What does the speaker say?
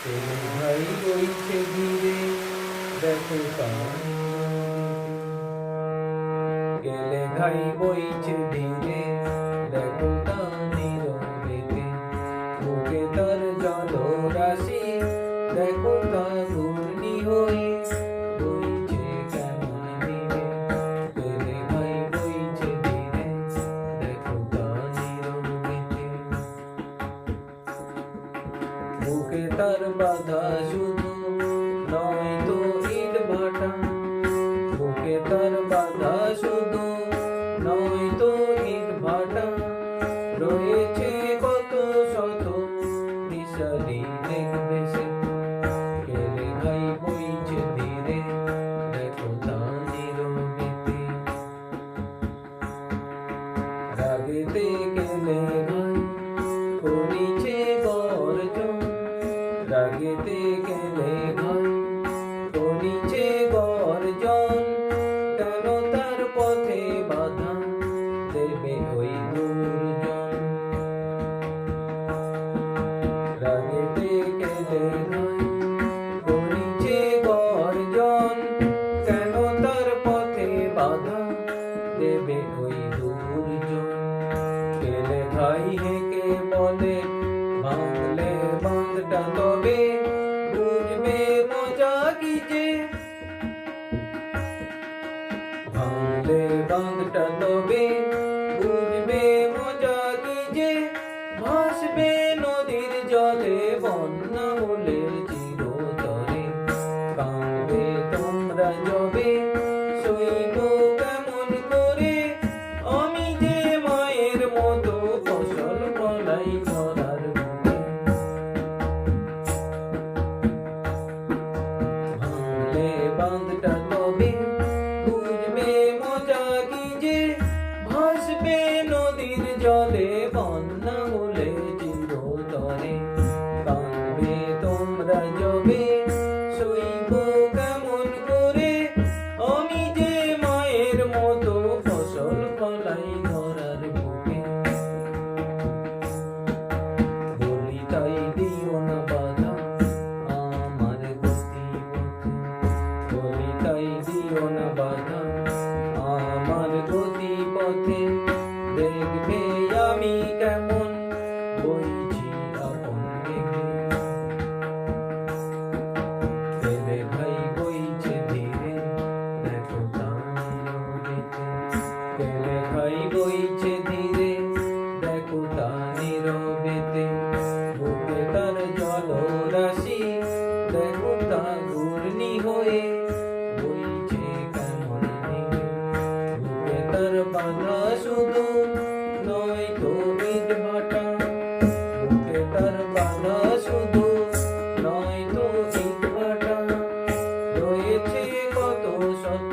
তেলে ভাই বইছে ধীরে দেখো তার গেলে ঘাই বইছে ধীরে দেখো তানির বেগে বুকে তার জলরাশি দেখো তা ঘূর্ণি হয়ে বইছে কেমন ধীরে গেলে ঘাই বইছে ধীরে দেখো তানির বেগে বুকে তার বাধা শুধু নয় তো ইট ভাটা বুকে তার বাধা শুধু নয় তো ইট ভাটা রয়েছে কত শত দিশারি দেখবে সে গেলে ভাই বইছে ধীরে দেখো তানির বেগে রাগেতে গেলে ভাই করিছে গর্জন রাগেতে গেলে ভাই করিছে গর্জন কেন তার পথে বাধা দেবে ওই দুর্জন রাগেতে গেলে ভাই করিছে গর্জন কেন তার পথে বাধা দেবে ওই দুর্জন গেলে ভাই হেকে বলে ভাঙলে বাঁধটা তবে বুঝবে মজা কি যে ভাঙলে বাঁধটা তবে বুঝবে মজা কি যে ভাসবে নদীর জলে বন্যা হলে চিরতরে কাঁদবে তোমরা যবে সইব কেমন করে আমি যে মায়ের মতো ফসল ফলাই ধরার বুকে ভাঙলে বাঁধটা তবে বুঝবে মজা কি যে ভাসবে নদীর জলে বন্যা হলে চিরতরে কাঁদবে তোমরা যবে সইব কেমন করে আমি যে মায়ের মতো ফসল ফলাই ধরার বুকে বলি তাই দিও না বাধা আমার গতিপথে বলি তাই দিও না বাধা আমার গতিপথে দেখবে আমি কেমন বইছি আপন বেগে গেলে ভাই বইছে ধীরে দেখো তানির বেগে গেলে ভাই বইছে ধীরে দেখো তানির বেগে বুকে তার জলরাশি দেখো তা ঘূর্ণি হয়ে বইছে কেমন ধীরে বুকে তার বাধা শুধু নয় তো ইট ভাটা বুকে তার বাধা শুধু নয় তো ইট ভাটা রয়েছে কত শত